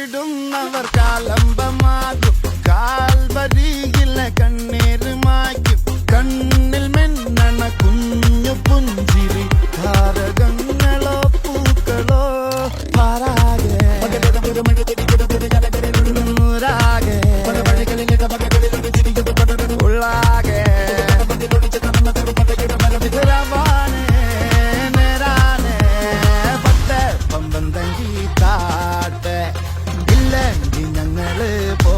കാത്തിടുന്നവർ കാലംബമാകും കാൽവരിയിലെ കണ്ണീരുമാക്കും കണ്ണിൽ മിന്നണ കുഞ്ഞു പുഞ്ചിരി താരകങ്ങളോ പൂക്കളോ പാരാകെ നൂറാകെ ഉള്ളാകെ രവാനെ നേരാനെ പത്ത് പമ്പന്തങ്കി താട്ടെ ഇല്ലെങ്കിൽ ഞങ്ങള് പോ